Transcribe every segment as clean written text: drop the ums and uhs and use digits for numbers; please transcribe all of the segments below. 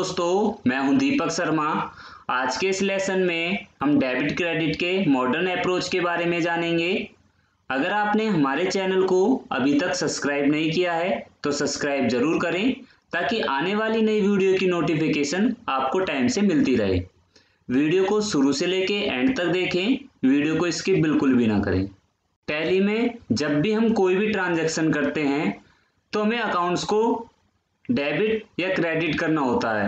दोस्तों, मैं हूं दीपक शर्मा। आज के इस लेसन में हम डेबिट क्रेडिट के मॉडर्न अप्रोच के बारे में जानेंगे। अगर आपने हमारे चैनल को अभी तक सब्सक्राइब नहीं किया है तो सब्सक्राइब जरूर करें ताकि आने वाली नई वीडियो की नोटिफिकेशन आपको टाइम से मिलती रहे। वीडियो को शुरू से लेके एंड तक देखें, वीडियो को स्किप बिल्कुल भी ना करें। टैली में जब भी हम कोई भी ट्रांजैक्शन करते हैं तो हमें अकाउंट्स को डेबिट या क्रेडिट करना होता है।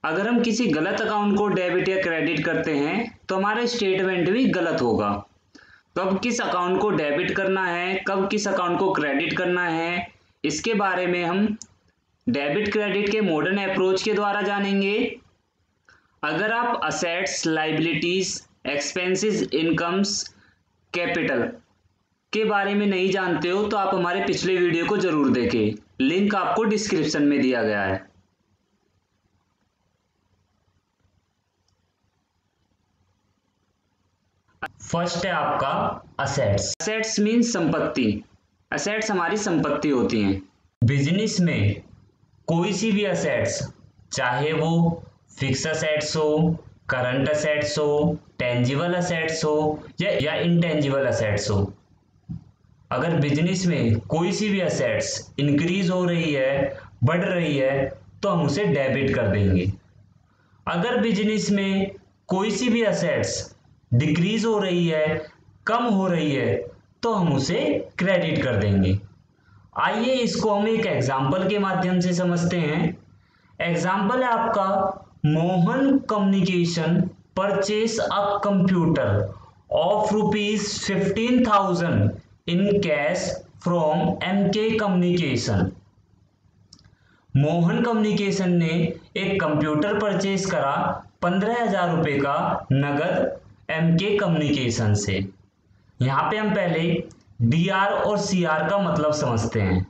अगर हम किसी गलत अकाउंट को डेबिट या क्रेडिट करते हैं तो हमारा स्टेटमेंट भी गलत होगा। कब किस अकाउंट को डेबिट करना है, कब किस अकाउंट को क्रेडिट करना है, इसके बारे में हम डेबिट क्रेडिट के मॉडर्न अप्रोच के द्वारा जानेंगे। अगर आप assets, liabilities, expenses, incomes, capital के बारे में नहीं जानते हो तो आप हमारे पिछले वीडियो को जरूर देखें, लिंक आपको डिस्क्रिप्शन में दिया गया है। फर्स्ट है आपका असेट्स। असेट्स मीन्स संपत्ति। असेट्स हमारी संपत्ति होती हैं। बिजनेस में कोई सी भी असेट्स, चाहे वो फिक्स असेट्स हो, करंट असेट्स हो, टेंजिबल असेट्स हो या इंटेंजिबल असेट्स हो, अगर बिजनेस में कोई सी भी असेट्स इंक्रीज हो रही है, बढ़ रही है, तो हम उसे डेबिट कर देंगे। अगर बिजनेस में कोई सी भी असेट्स डिक्रीज हो रही है, कम हो रही है, तो हम उसे क्रेडिट कर देंगे। आइए इसको हम एक एग्जाम्पल के माध्यम से समझते हैं। एग्जाम्पल है आपका, Mohan communication purchase a computer of ₹15,000 in cash from MK communication. Mohan communication ने एक कंप्यूटर परचेज करा 15,000 रुपये का नगद MK कम्युनिकेशन से। यहाँ पे हम पहले DR और CR का मतलब समझते हैं।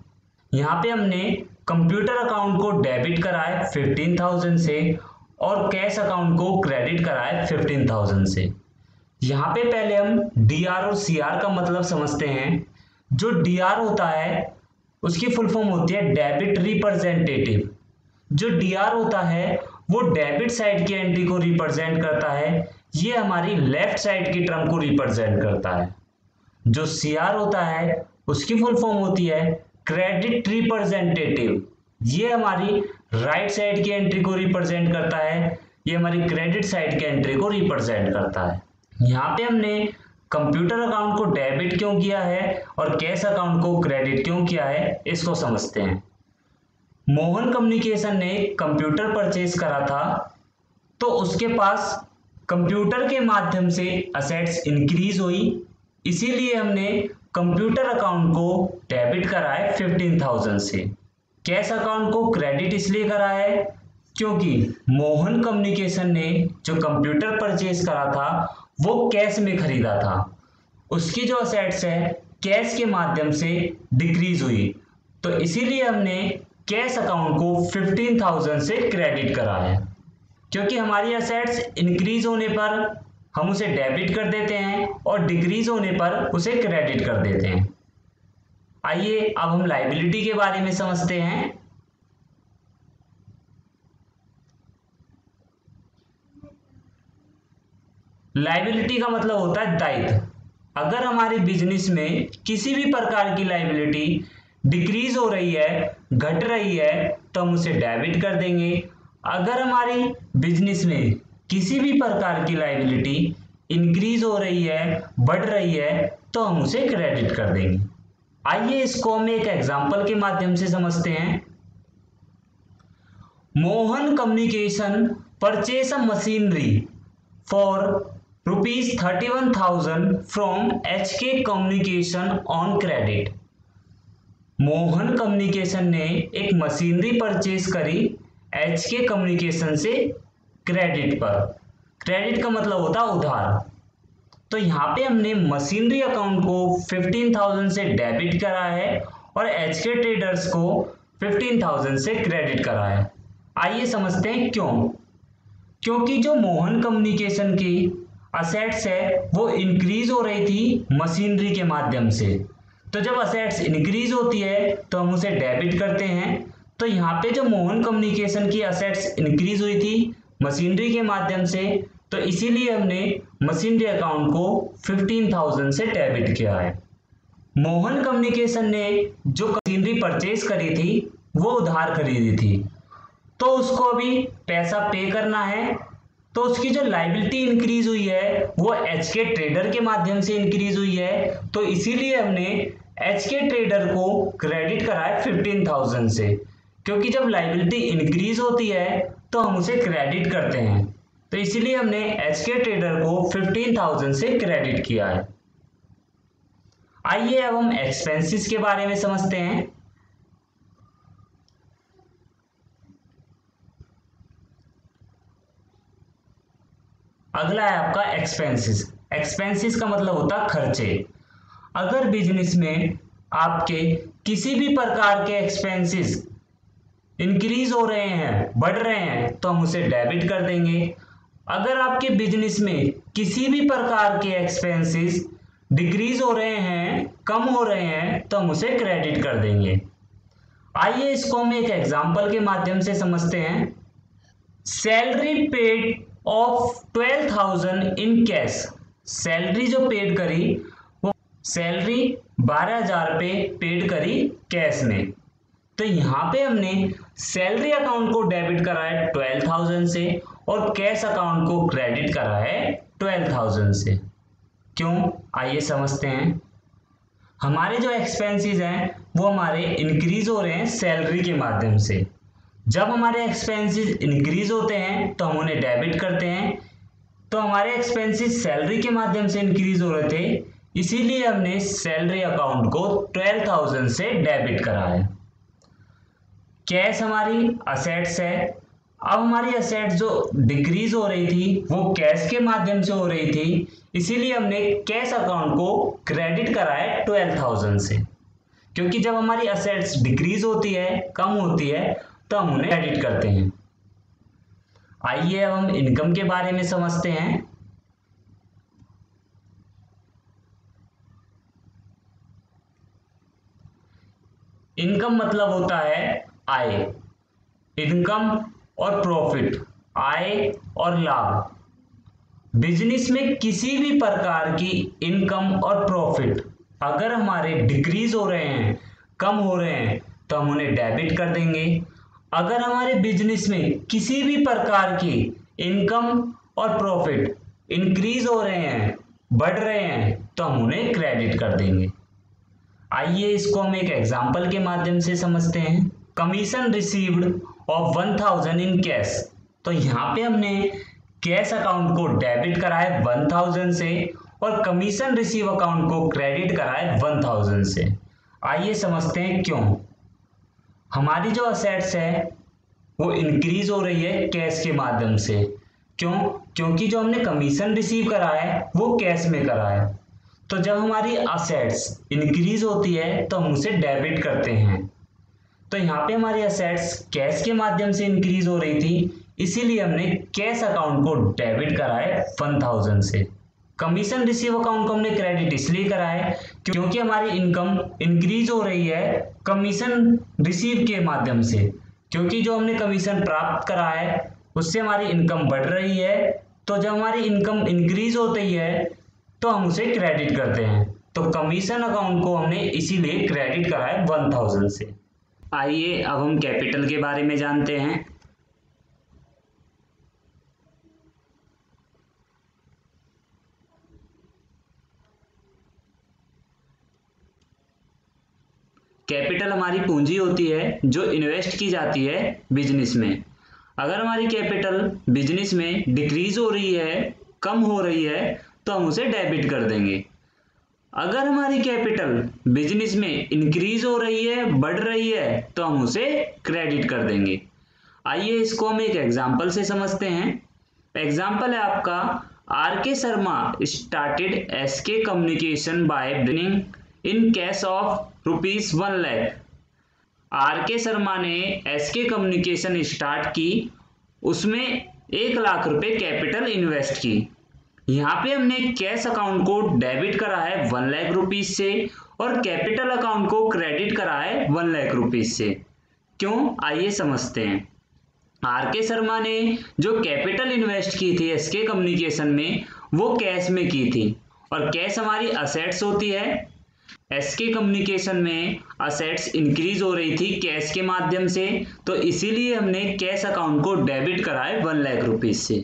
यहाँ पे हमने कंप्यूटर अकाउंट को डेबिट कराए 15,000 से और कैश अकाउंट को क्रेडिट कराए 15,000 से। यहाँ पे पहले हम DR और CR का मतलब समझते हैं। जो DR होता है उसकी फुल फॉर्म होती है डेबिट रिप्रेजेंटेटिव। जो DR होता है वो डेबिट साइड की एंट्री को रिप्रेजेंट करता है, ये हमारी लेफ्ट साइड की टर्म को रिप्रेजेंट करता है। जो CR होता है उसकी फुल फॉर्म होती है क्रेडिट रिप्रेजेंटेटिव, ये हमारी राइट साइड की एंट्री को रिप्रेजेंट करता है, ये हमारी क्रेडिट साइड की एंट्री को रिप्रेजेंट करता है। यहाँ पे हमने कंप्यूटर अकाउंट को डेबिट क्यों किया है और कैश अकाउंट को क्रेडिट क्यों किया है, इसको समझते हैं। मोहन कम्युनिकेशन ने कंप्यूटर परचेज करा था तो उसके पास कंप्यूटर के माध्यम से असेट्स इंक्रीज हुई, इसीलिए हमने कंप्यूटर अकाउंट को डेबिट कराए 15,000 से। कैश अकाउंट को क्रेडिट इसलिए करा है क्योंकि मोहन कम्युनिकेशन ने जो कंप्यूटर परचेज करा था वो कैश में खरीदा था, उसकी जो असेट्स है कैश के माध्यम से डिक्रीज हुई, तो इसीलिए हमने कैश अकाउंट को 15,000 से क्रेडिट करा है। क्योंकि हमारी असेट्स इंक्रीज होने पर हम उसे डेबिट कर देते हैं और डिक्रीज होने पर उसे क्रेडिट कर देते हैं। आइए अब हम लायबिलिटी के बारे में समझते हैं। लायबिलिटी का मतलब होता है दायित्व। अगर हमारे बिजनेस में किसी भी प्रकार की लायबिलिटी डिक्रीज हो रही है, घट रही है, तो हम उसे डेबिट कर देंगे। अगर हमारी बिजनेस में किसी भी प्रकार की लायबिलिटी इंक्रीज हो रही है, बढ़ रही है, तो हम उसे क्रेडिट कर देंगे। आइए इसको हम एक एग्जांपल के माध्यम से समझते हैं। Mohan communication purchase a machinery for ₹31,000 from HK communication on credit. Mohan communication ने एक मशीनरी परचेज करी HK कम्युनिकेशन से क्रेडिट पर। क्रेडिट का मतलब होता है उधार। तो यहाँ पे हमने मशीनरी अकाउंट को 15,000 से डेबिट करा है और HK ट्रेडर्स को 15,000 से क्रेडिट करा है। आइए समझते हैं क्यों। क्योंकि जो मोहन कम्युनिकेशन की असेट्स है वो इंक्रीज हो रही थी मशीनरी के माध्यम से, तो जब असेट्स इंक्रीज होती है तो हम उसे डेबिट करते हैं, तो यहाँ पे जो मोहन कम्युनिकेशन की असेट्स इंक्रीज हुई थी मशीनरी के माध्यम से, तो इसीलिए हमने मशीनरी अकाउंट को 15,000 से डेबिट किया है। मोहन कम्युनिकेशन ने जो मशीनरी परचेज करी थी वो उधार खरीदी थी, तो उसको अभी पैसा पे करना है। तो उसकी जो लायबिलिटी इंक्रीज हुई है वो एचके ट्रेडर के माध्यम से इंक्रीज हुई है, तो इसीलिए हमने एचके ट्रेडर को क्रेडिट करा है 15,000 से, क्योंकि जब लायबिलिटी इंक्रीज होती है तो हम उसे क्रेडिट करते हैं, तो इसीलिए हमने एचके ट्रेडर को 15,000 से क्रेडिट किया है। आइए अब हम एक्सपेंसेस के बारे में समझते हैं। अगला है आपका एक्सपेंसेस। एक्सपेंसेस का मतलब होता है खर्चे। अगर बिजनेस में आपके किसी भी प्रकार के एक्सपेंसेस इंक्रीज हो रहे हैं, बढ़ रहे हैं, तो हम उसे डेबिट कर देंगे। अगर आपके बिजनेस में किसी भी प्रकार के एक्सपेंसेस डिक्रीज हो रहे हैं, कम हो रहे हैं, तो हम उसे क्रेडिट कर देंगे। आइए इसको हम एक एग्जांपल के माध्यम से समझते हैं। Salary paid of 12,000 in cash. Salary जो पेड करी वो सैलरी 12,000 रुपये पेड करी कैश में, तो यहाँ पे हमने सैलरी अकाउंट को डेबिट करा है 12,000 से और कैश अकाउंट को क्रेडिट करा है 12,000 से। क्यों, आइए समझते हैं। हमारे जो एक्सपेंसेस हैं वो हमारे इंक्रीज हो रहे हैं सैलरी के माध्यम से। जब हमारे एक्सपेंसेस इंक्रीज होते हैं तो हम उन्हें डेबिट करते हैं, तो हमारे एक्सपेंसेस सैलरी के माध्यम से इंक्रीज हो रहे थे, इसीलिए हमने सैलरी अकाउंट को 12,000 से डेबिट करा है। कैश हमारी असेट्स है। अब हमारी असेट्स जो डिक्रीज हो रही थी वो कैश के माध्यम से हो रही थी, इसीलिए हमने कैश अकाउंट को क्रेडिट करा है 12,000 से, क्योंकि जब हमारी असेट्स डिक्रीज होती है, कम होती है, तो हम उन्हें क्रेडिट करते हैं। आइए अब हम इनकम के बारे में समझते हैं। इनकम मतलब होता है आय। इनकम और प्रॉफिट, आय और लाभ। बिजनेस में किसी भी प्रकार की इनकम और प्रॉफिट अगर हमारे डिक्रीज हो रहे हैं, कम हो रहे हैं, तो हम उन्हें डेबिट कर देंगे। अगर हमारे बिजनेस में किसी भी प्रकार की इनकम और प्रॉफिट इंक्रीज हो रहे हैं, बढ़ रहे हैं, तो हम उन्हें क्रेडिट कर देंगे। आइए इसको हम एक एग्जांपल के माध्यम से समझते हैं। Commission received of 1,000 in cash. तो यहाँ पे हमने कैश अकाउंट को डेबिट करा है 1,000 से और कमीशन रिसीव अकाउंट को क्रेडिट करा है 1,000 से। आइए समझते हैं क्यों। हमारी जो असेट्स है वो इंक्रीज हो रही है कैश के माध्यम से। क्यों? क्योंकि जो हमने कमीशन रिसीव करा है वो कैश में करा है। तो जब हमारी असेट्स इंक्रीज होती है तो हम उसे डेबिट करते हैं। तो यहाँ पे हमारी असेट्स कैश के माध्यम से इंक्रीज हो रही थी, इसीलिए हमने कैश अकाउंट को डेबिट करा है 1,000 से। कमीशन रिसीव अकाउंट को हमने क्रेडिट इसलिए करा है क्योंकि हमारी इनकम इंक्रीज हो रही है कमीशन रिसीव के माध्यम से, क्योंकि जो हमने कमीशन प्राप्त करा है उससे हमारी इनकम बढ़ रही है। तो जब हमारी इनकम इंक्रीज होती है तो हम उसे क्रेडिट करते हैं। तो कमीशन अकाउंट को हमने इसीलिए क्रेडिट करा है 1,000 से। आइए अब हम कैपिटल के बारे में जानते हैं। कैपिटल हमारी पूंजी होती है जो इन्वेस्ट की जाती है बिजनेस में। अगर हमारी कैपिटल बिजनेस में डिक्रीज हो रही है, कम हो रही है, तो हम उसे डेबिट कर देंगे। अगर हमारी कैपिटल बिजनेस में इंक्रीज हो रही है, बढ़ रही है, तो हम उसे क्रेडिट कर देंगे। आइए इसको हम एक एग्जांपल से समझते हैं। एग्जांपल है आपका R K. Sharma started S K. Communication by bringing in cash of ₹1 lakh. R K. Sharma ने एस.के. कम्युनिकेशन स्टार्ट की, उसमें 1 लाख रुपए कैपिटल इन्वेस्ट की। यहाँ पे हमने कैश अकाउंट को डेबिट करा है 1 लाख रुपीज से और कैपिटल अकाउंट को क्रेडिट करा है 1 लाख रुपीज से। क्यों, आइए समझते हैं। आर के शर्मा ने जो कैपिटल इन्वेस्ट की थी एसके कम्युनिकेशन में, वो कैश में की थी, और कैश हमारी असेट्स होती है। एसके कम्युनिकेशन में असेट्स इंक्रीज हो रही थी कैश के माध्यम से, तो इसीलिए हमने कैश अकाउंट को डेबिट करा है 1 लाख रुपीज से।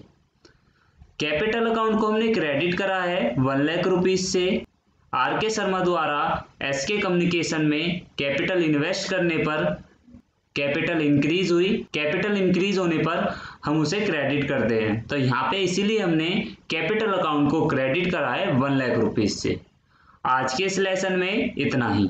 कैपिटल अकाउंट को हमने क्रेडिट करा है 1 लाख रुपीज से। आर के शर्मा द्वारा एसके कम्युनिकेशन में कैपिटल इन्वेस्ट करने पर कैपिटल इंक्रीज हुई, कैपिटल इंक्रीज होने पर हम उसे क्रेडिट करते हैं, तो यहाँ पे इसीलिए हमने कैपिटल अकाउंट को क्रेडिट करा है 1 लाख रुपीज से। आज के इस लेसन में इतना ही।